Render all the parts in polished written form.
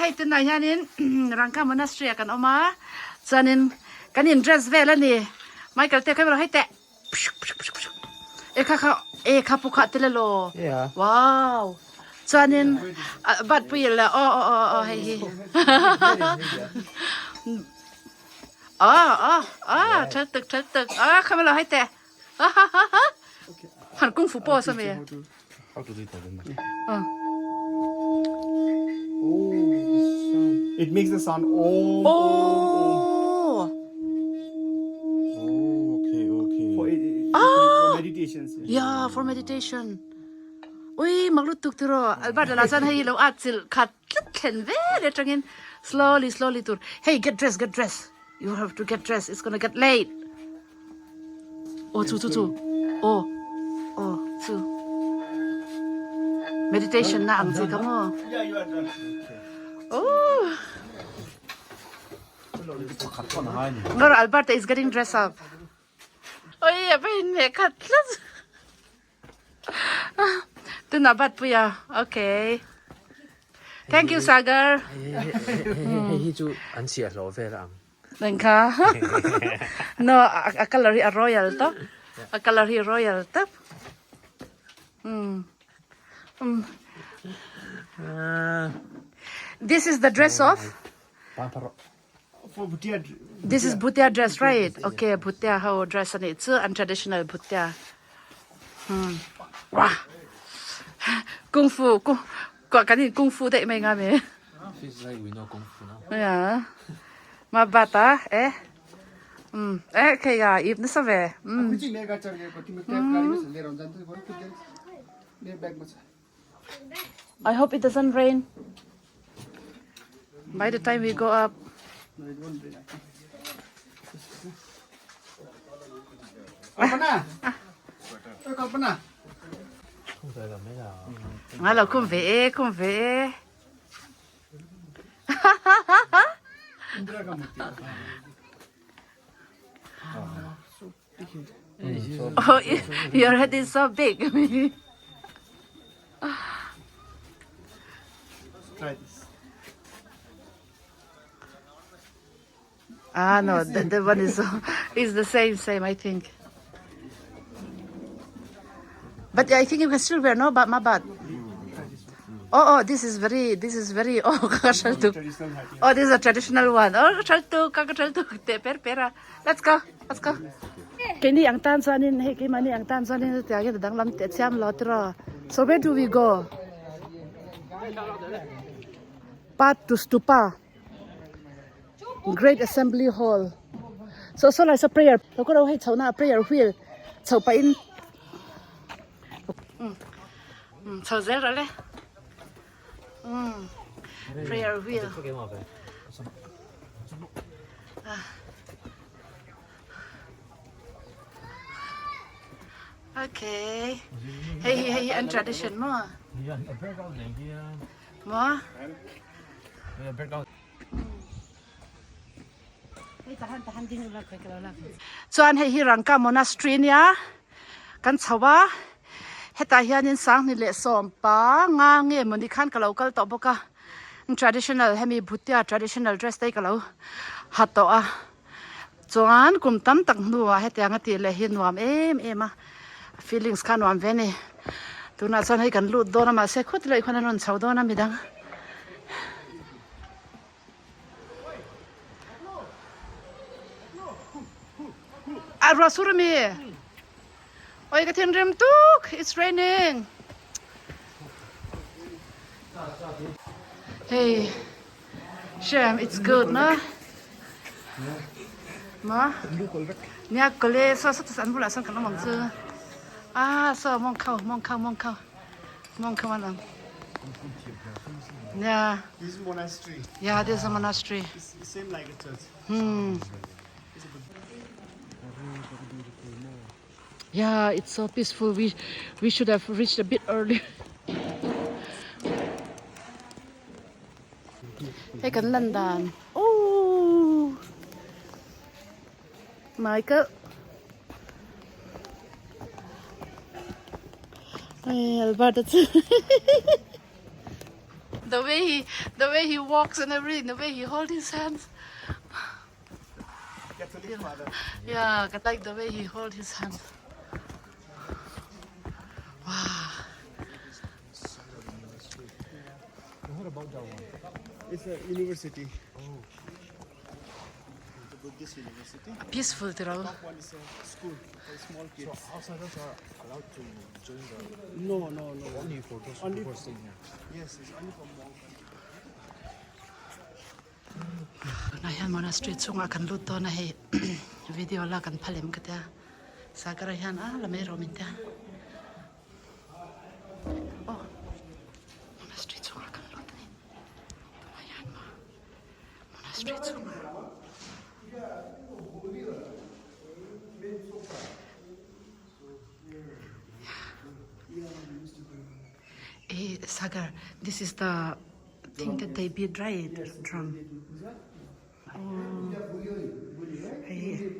ให้ตุนไหนฮะนี่รังกาMonasteryกันออกมาจานินกันอินเดรสเวลนี่ไม่กระเตะใครเราให้แตะข้าปุกขัดเตลโลว้าวจานินบัดปีละอ๋อให้เชิดตึกข้ามาเราให้แตะหันกุ้งฟูโป้ซะมั้ยHow to do it again? It makes the sound oh. Okay. For meditations. Yeah, for meditation. Ui, maglutuk turo. Albert lasan hay lo atsil kat ken very trangin. Slowly tur. Hey, get dressed. You have to get dressed. It's gonna get late. Oh, two. Oh, two. Meditation na ang si kamo. Yeah, you are done. Oh. Ngor Albert is getting dressed up. Oh yeah, pain me kat. Tu na bat puya. Okay. Thank you, Sagar. He chu an sia lo ve la. Ranka. No, a calorie a royal to. A calorie royal to. This is the dress of? For Bhutia. This is Bhutia dress, right? Okay, Bhutia how dress and it's untraditional Bhutia. Wow. Kung fu, kung fuได้ไหมงามeh? Feels like we know kung fu now. Yeah. Mabata, eh? Kaya if na sabi. Kuchi mega charge ko timi tap gari mein le ron jantu bol kudel le bag ma. I hope it doesn't rain. By the time we go up. No, it won't rain. Kalpana. Kalpana. Không phải là mấy là. Ngalo kumve. Indra ka murti. Oh, your head is so big. Try this. No, the one is the same, I think. But I think you can still wear no, but my bad. Oh, this is very. Oh, kakashaltuk. Oh, this is a traditional one. Oh, kakashaltuk. Pera. Let's go. Kini ang Tanzanian, hey, kini ang Tanzanian. Tiada dang lam tiam lotro. So where do we go? Path to Stupa. Great Assembly Hall. So like a prayer.เราก็เราให้ชาวนา prayer wheel ชาวไปอินชาวเซลเลยprayer wheel. Okay. Hey, and tradition more. More. Chuan hei hi Ranka Monastery nia kan chawa heta hianin sang ni le som pa nga nge moni khan ka local to boka traditional hemi Bhutia traditional dress tai ka lo hato a chuan kum tam tak nuwa heta nga ti le hi nuam em a feelings khan nuam ve ni tuna chuan hei kan lut dona ma se khut le khona ron chau dona midang Rasurami. Oi katin rim tuk. It's raining. Hey. Shem, it's good, no? Ma? Nya kole so san bula san kan mong chu. So mong khau man. Yeah. This is monastery. Yeah, this is a monastery. It's same like a church. Yeah, it's so peaceful. We should have reached a bit earlier. Hey, kan London. Oh, Michael. Hey, Albert. the way he walks and everything, the way he holds his hands. Catholic father. Yeah, I like the way he holds his hands. Wow. What about that one? It's a university. Oh. The Buddhist university. Peaceful, Tirao. Top one is a school for small kids. So outsiders are allowed to join the No. only for those Only who are for- staying here. Yes, it's only for monks. Na hian monastery chunga kan lut to na he video la kan phalem ka ta sakara hian la mai ro min ta oh monastery chunga kan lut ni na hian ma monastery chunga Sagar, this is the thing that they beat, right? Drum. Hey.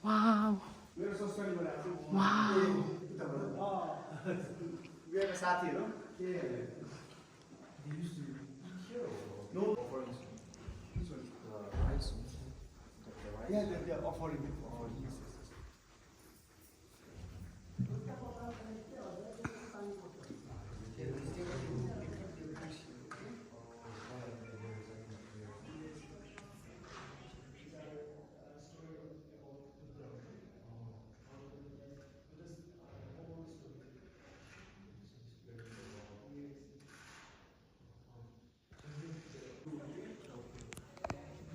Wow. Wow. We have a sati, no? No. Yeah, they are offering it.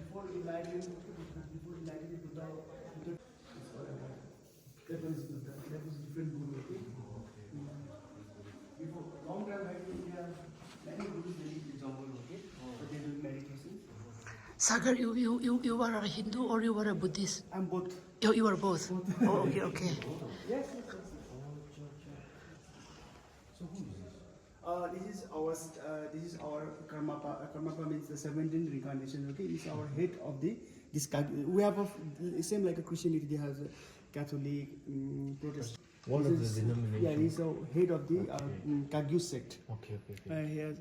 Before enlightening Buddha, that was Buddha, that was different guru. Okay? Before long time back in India, many gurus they live in the jungle, okay? But they do meditation. Sagar, you were a Hindu or you were a Buddhist? I'm both. You were both. Oh, okay. Yes. So who is this? This is our Karmapa. Karmapa means the 17th reincarnation. Okay, he's our head of this. We have a same like a Christianity. They have a Catholic, Protestant. One of the denominations. Yeah, he's the head of the Kagyu sect. Okay. He has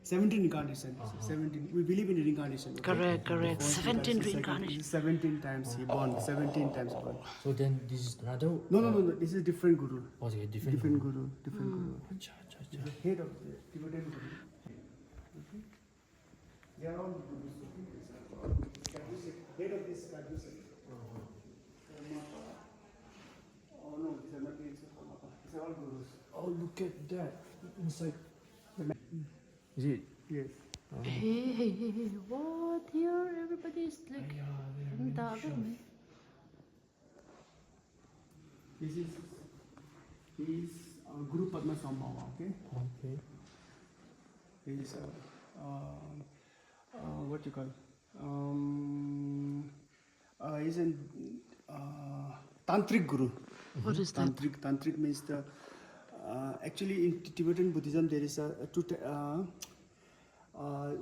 17 reincarnation. 17. We believe in reincarnation. Okay? Correct. 17 reincarnation. 17 times he born. 17 times born. So then this is another. No. This is different guru. Oh, okay, different. Different guru. Different guru. Acha. The head of the Tibetan guru. Okay. They are all gurus. Okay. Head of this Kagyu sect. Oh no, these are not the Karmapa. These are all gurus. Oh, look at that inside. Is it? Yes. Hey, what here? Everybody's like, This is Guru Padma Sambhava, okay? Okay. He is what you call? He's a Tantric Guru. What is that? Tantric means the actually in Tibetan Buddhism there is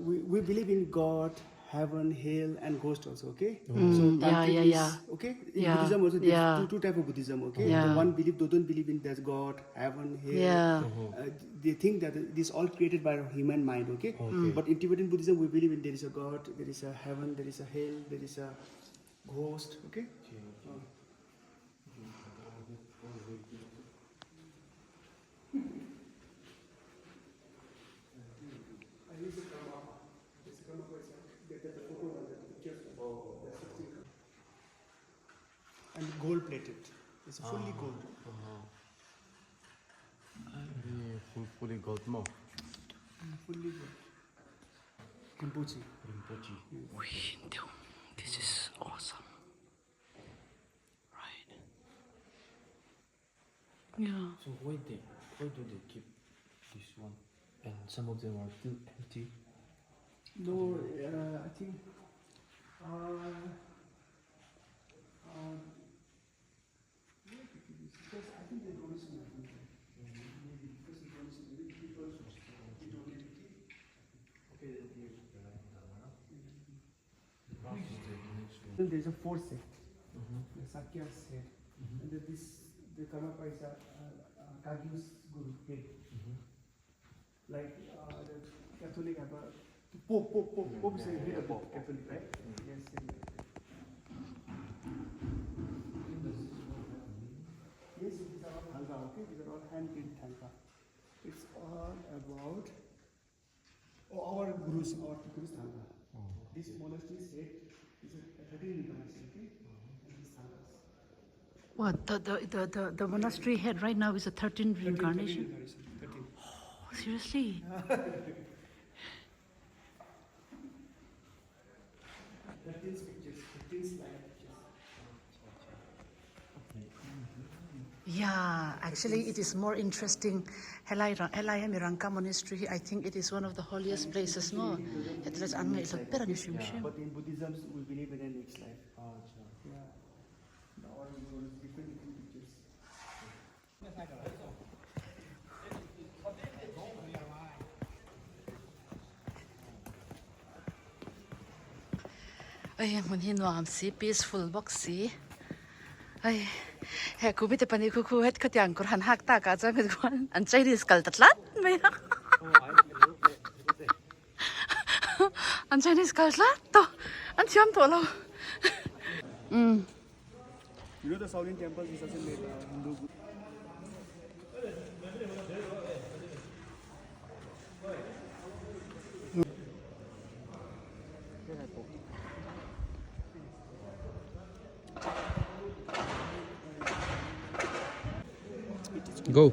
we believe in God, heaven, hell, and ghost also. Okay. So Tantric is, okay. In Buddhism also there is two type of Buddhism. Okay. The one believe they don't believe in there's God, heaven, hell. They think that this all created by human mind. Okay. But in Tibetan Buddhism we believe in there is a God, there is a heaven, there is a hell, there is a ghost. Okay. And gold plated. It's fully gold. Fully gold more. Fully gold. Rinpoche. This is awesome. Right. Yeah. So why do they keep this one? And some of them are still empty. No, I think. Because I think they don't see nothing. Maybe because they don't see maybe people we don't need to keep. Okay, then there's a fourth sect. the Sakya's head. And then this, the Karmapa is a Kagyu's guru head. Like the Catholic have a Pope is the head of the Catholic, right? Yes, same like that. Yes, these are all Thanga, okay? These are all hand-painted Thanga. It's all about our Gurus Thanga. This monastery said is a 13 incarnation, okay? And these Thangas. What, the monastery head right now is a 13th 13 reincarnation? incarnation, 13. Oh, seriously? 13 pictures, 13 slide pictures. Yeah, actually it is more interesting. Ranka Monastery, I think it is one of the holiest places, no? But in Buddhism, we believe in a next life. Yeah. All different pictures. Ay, mun Hnam si peaceful box si. Ay, he ku bite pani ku het khatyang kur han hak ta ka chang kwan an Chinese kal tatlat me. An Chinese kal la to an thiam to lo. You know the Shaolin temple is also made Hindu. Go.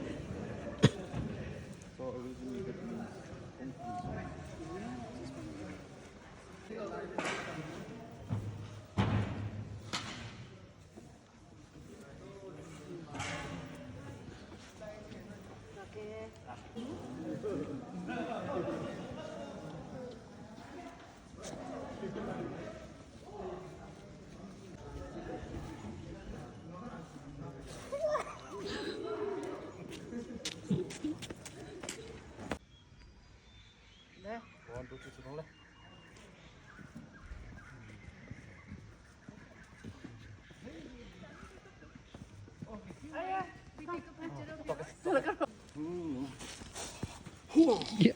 Yeah.